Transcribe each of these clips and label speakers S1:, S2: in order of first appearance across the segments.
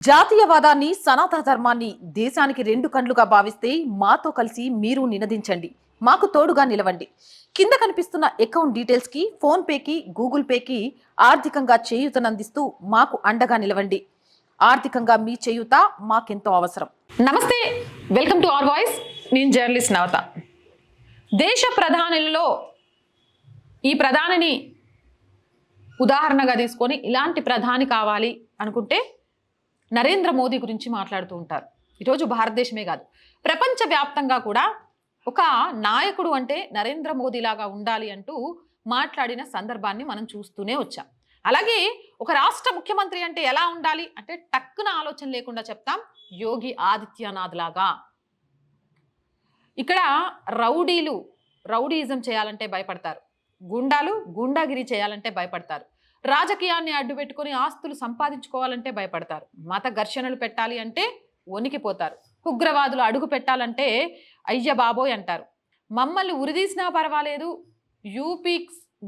S1: జాతీయవాదాన్ని సనాతన ధర్మాన్ని దేశానికి రెండు కండ్లుగా భావిస్తే మాతో కలిసి మీరు నినదించండి, మాకు తోడుగా నిలవండి. కింద కనిపిస్తున్న అకౌంట్ డీటెయిల్స్ కి, ఫోన్ పేకి, గూగుల్ పేకి ఆర్థికంగా చేయూతనందిస్తూ మాకు అండగా నిలవండి. ఆర్థికంగా మీ చేయూత మాకెంతో అవసరం.
S2: నమస్తే, వెల్కమ్ టు అవర్ వాయిస్. నేను జర్నలిస్ట్ నవత. దేశ ప్రధానులలో ఈ ప్రధానిని ఉదాహరణగా తీసుకొని ఇలాంటి ప్రధాని కావాలి అనుకుంటే నరేంద్ర మోదీ గురించి మాట్లాడుతూ ఉంటారు. ఈరోజు భారతదేశమే కాదు, ప్రపంచవ్యాప్తంగా కూడా ఒక నాయకుడు అంటే నరేంద్ర మోదీ లాగా ఉండాలి అంటూ మాట్లాడిన సందర్భాన్ని మనం చూస్తూనే వచ్చాం. అలాగే ఒక రాష్ట్ర ముఖ్యమంత్రి అంటే ఎలా ఉండాలి అంటే టక్కున ఆలోచన లేకుండా చెప్తాం, యోగి ఆదిత్యనాథ్ లాగా. ఇక్కడ రౌడీయిజం చేయాలంటే భయపడతారు, గుండాలు గుండాగిరి చేయాలంటే భయపడతారు, రాజకీయాన్ని అడ్డు పెట్టుకుని ఆస్తులు సంపాదించుకోవాలంటే భయపడతారు, మత ఘర్షణలు పెట్టాలి అంటే వణికిపోతారు, ఉగ్రవాదులు అడుగు పెట్టాలంటే అయ్య బాబోయ్ అంటారు, మమ్మల్ని ఉరిదీసినా పర్వాలేదు, యూపీ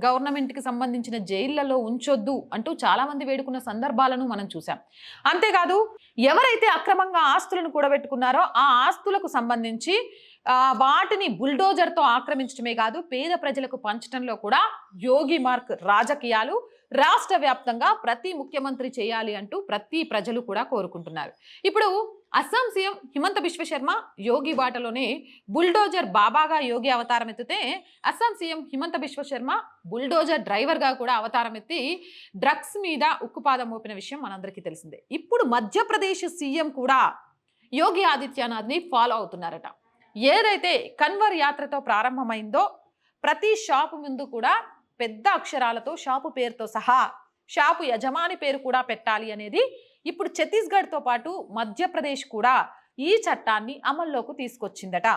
S2: గవర్నమెంట్కి సంబంధించిన జైళ్లలో ఉంచొద్దు అంటూ చాలామంది వేడుకున్న సందర్భాలను మనం చూసాం. అంతేకాదు, ఎవరైతే అక్రమంగా ఆస్తులను కూడబెట్టుకున్నారో ఆ ఆస్తులకు సంబంధించి వాటిని బుల్డోజర్తో ఆక్రమించడమే కాదు, పేద ప్రజలకు పంచడంలో కూడా యోగి మార్క్ రాజకీయాలు రాష్ట్ర వ్యాప్తంగా ప్రతి ముఖ్యమంత్రి చేయాలి అంటూ ప్రతి ప్రజలు కూడా కోరుకుంటున్నారు. ఇప్పుడు అస్సాం సీఎం హిమంత బిశ్వ శర్మ యోగి బాటలోనే బుల్డోజర్ బాబాగా యోగి అవతారం ఎత్తితే, అస్సాం సీఎం హిమంత బిశ్వ శర్మ బుల్డోజర్ డ్రైవర్గా కూడా అవతారం ఎత్తి డ్రగ్స్ మీద ఉక్కుపాదం మోపిన విషయం మనందరికీ తెలిసిందే. ఇప్పుడు మధ్యప్రదేశ్ సీఎం కూడా యోగి ఆదిత్యనాథ్ని ఫాలో అవుతున్నారట. ఏదైతే కన్వర్ యాత్రతో ప్రారంభమైందో ప్రతి షాపు ముందు కూడా పెద్ద అక్షరాలతో షాపు పేరుతో సహా షాపు యజమాని పేరు కూడా పెట్టాలి అనేది ఇప్పుడు ఛత్తీస్గఢ్తో పాటు మధ్యప్రదేశ్ కూడా ఈ చట్టాన్ని అమల్లోకి తీసుకొచ్చిందట.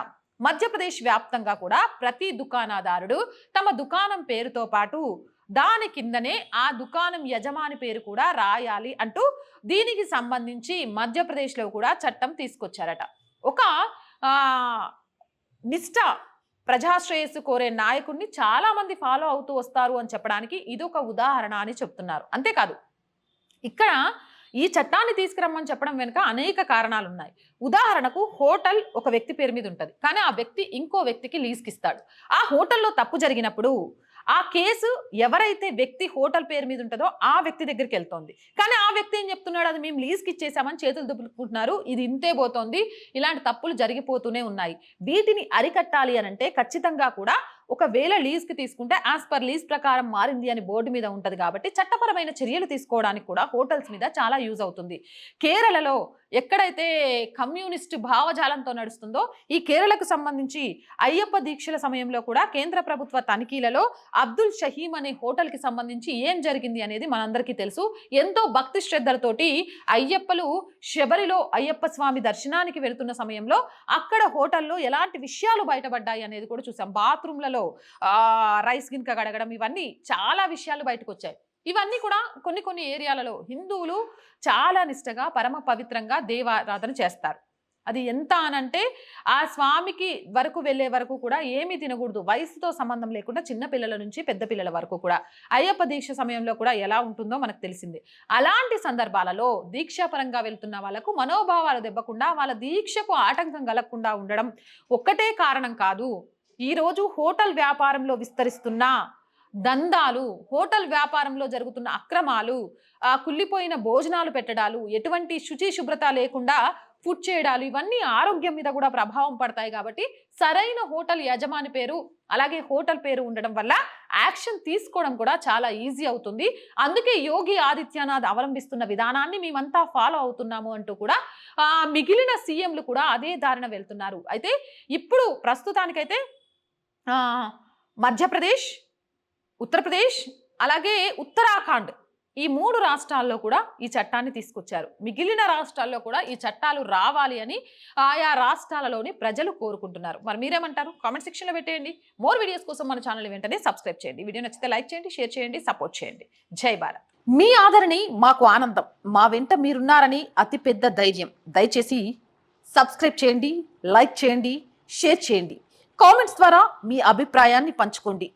S2: మధ్యప్రదేశ్ వ్యాప్తంగా కూడా ప్రతి దుకాణదారుడు తమ దుకాణం పేరుతో పాటు దాని కిందనే ఆ దుకాణం యజమాని పేరు కూడా రాయాలి అంటూ దీనికి సంబంధించి మధ్యప్రదేశ్లో కూడా చట్టం తీసుకొచ్చారట. ఒక నిష్ఠ ప్రజాశ్రేయస్సు కోరే నాయకుడిని చాలా మంది ఫాలో అవుతూ వస్తారు అని చెప్పడానికి ఇదొక ఉదాహరణ అని చెప్తున్నారు. అంతేకాదు, ఇక్కడ ఈ చట్టాన్ని తీసుకురమ్మని చెప్పడం వెనుక అనేక కారణాలు ఉన్నాయి. ఉదాహరణకు, హోటల్ ఒక వ్యక్తి పేరు మీద ఉంటుంది, కానీ ఆ వ్యక్తి ఇంకో వ్యక్తికి లీజ్కి ఇస్తాడు. ఆ హోటల్లో తప్పు జరిగినప్పుడు ఆ కేసు ఎవరైతే వ్యక్తి హోటల్ పేరు మీద ఉంటుందో ఆ వ్యక్తి దగ్గరికి వెళ్తోంది. కానీ ఆ వ్యక్తి ఏం చెప్తున్నాడు, అది మేము లీజ్కి ఇచ్చేసామని చేతులు దుబ్బుకుంటున్నారు, ఇది ఇంతే పోతోంది, ఇలాంటి తప్పులు జరిగిపోతూనే ఉన్నాయి. వీటిని అరికట్టాలి అని అంటే ఖచ్చితంగా కూడా ఒకవేళ లీజ్కి తీసుకుంటే యాజ్ పర్ లీజ్ ప్రకారం మారింది అని బోర్డు మీద ఉంటుంది కాబట్టి చట్టపరమైన చర్యలు తీసుకోవడానికి కూడా హోటల్స్ మీద చాలా యూజ్ అవుతుంది. కేరళలో ఎక్కడైతే కమ్యూనిస్టు భావజాలంతో నడుస్తుందో ఈ కేరళకు సంబంధించి అయ్యప్ప దీక్షల సమయంలో కూడా కేంద్ర ప్రభుత్వ తనిఖీలలో అబ్దుల్ షహీం అనే హోటల్కి సంబంధించి ఏం జరిగింది అనేది మనందరికీ తెలుసు. ఎంతో భక్తి శ్రద్ధలతోటి అయ్యప్పలు శబరిలో అయ్యప్ప స్వామి దర్శనానికి వెళుతున్న సమయంలో అక్కడ హోటల్లో ఎలాంటి విషయాలు బయటపడ్డాయి అనేది కూడా చూసాం. బాత్రూమ్లలో రైస్ గిన్క కడగడం, ఇవన్నీ చాలా విషయాలు బయటకు వచ్చాయి. ఇవన్నీ కూడా కొన్ని ఏరియాలలో హిందువులు చాలా నిష్టగా పరమ పవిత్రంగా దేవారాధన చేస్తారు. అది ఎంత అనంటే ఆ స్వామికి వరకు వెళ్ళే వరకు కూడా ఏమీ తినకూడదు, వయసుతో సంబంధం లేకుండా చిన్న పిల్లల నుంచి పెద్ద పిల్లల వరకు కూడా. అయ్యప్ప దీక్ష సమయంలో కూడా ఎలా ఉంటుందో మనకు తెలిసింది. అలాంటి సందర్భాలలో దీక్షాపరంగా వెళ్తున్న వాళ్ళకు మనోభావాలు దెబ్బకుండా వాళ్ళ దీక్షకు ఆటంకం కలగకుండా ఉండడం ఒక్కటే కారణం కాదు. ఈరోజు హోటల్ వ్యాపారంలో విస్తరిస్తున్న దందాలు, హోటల్ వ్యాపారంలో జరుగుతున్న అక్రమాలు, కుళ్ళిపోయిన భోజనాలు పెట్టడాలు, ఎటువంటి శుచి శుభ్రత లేకుండా ఫుడ్ చేయడాలు, ఇవన్నీ ఆరోగ్యం మీద కూడా ప్రభావం పడతాయి. కాబట్టి సరైన హోటల్ యజమాని పేరు అలాగే హోటల్ పేరు ఉండడం వల్ల యాక్షన్ తీసుకోవడం కూడా చాలా ఈజీ అవుతుంది. అందుకే యోగి ఆదిత్యనాథ్ అవలంబిస్తున్న విధానాన్ని మేమంతా ఫాలో అవుతున్నాము అంటూ కూడా మిగిలిన సీఎంలు కూడా అదే దారిన వెళ్తున్నారు. అయితే ఇప్పుడు ప్రస్తుతానికైతే మధ్యప్రదేశ్, ఉత్తరప్రదేశ్ అలాగే ఉత్తరాఖండ్ ఈ 3 రాష్ట్రాల్లో కూడా ఈ చట్టాన్ని తీసుకొచ్చారు. మిగిలిన రాష్ట్రాల్లో కూడా ఈ చట్టాలు రావాలి అని ఆయా రాష్ట్రాలలోని ప్రజలు కోరుకుంటున్నారు. మరి మీరేమంటారు? కామెంట్ సెక్షన్లో పెట్టేయండి. మోర్ వీడియోస్ కోసం మన ఛానల్ వెంటనే సబ్స్క్రైబ్ చేయండి. వీడియో నచ్చితే లైక్ చేయండి, షేర్ చేయండి, సపోర్ట్ చేయండి. జై భారత్.
S1: మీ ఆదరణి మాకు ఆనందం, మా వెంట మీరున్నారని అతిపెద్ద ధైర్యం. దయచేసి సబ్స్క్రైబ్ చేయండి, లైక్ చేయండి, షేర్ చేయండి, కామెంట్స్ ద్వారా మీ అభిప్రాయాన్ని పంచుకోండి.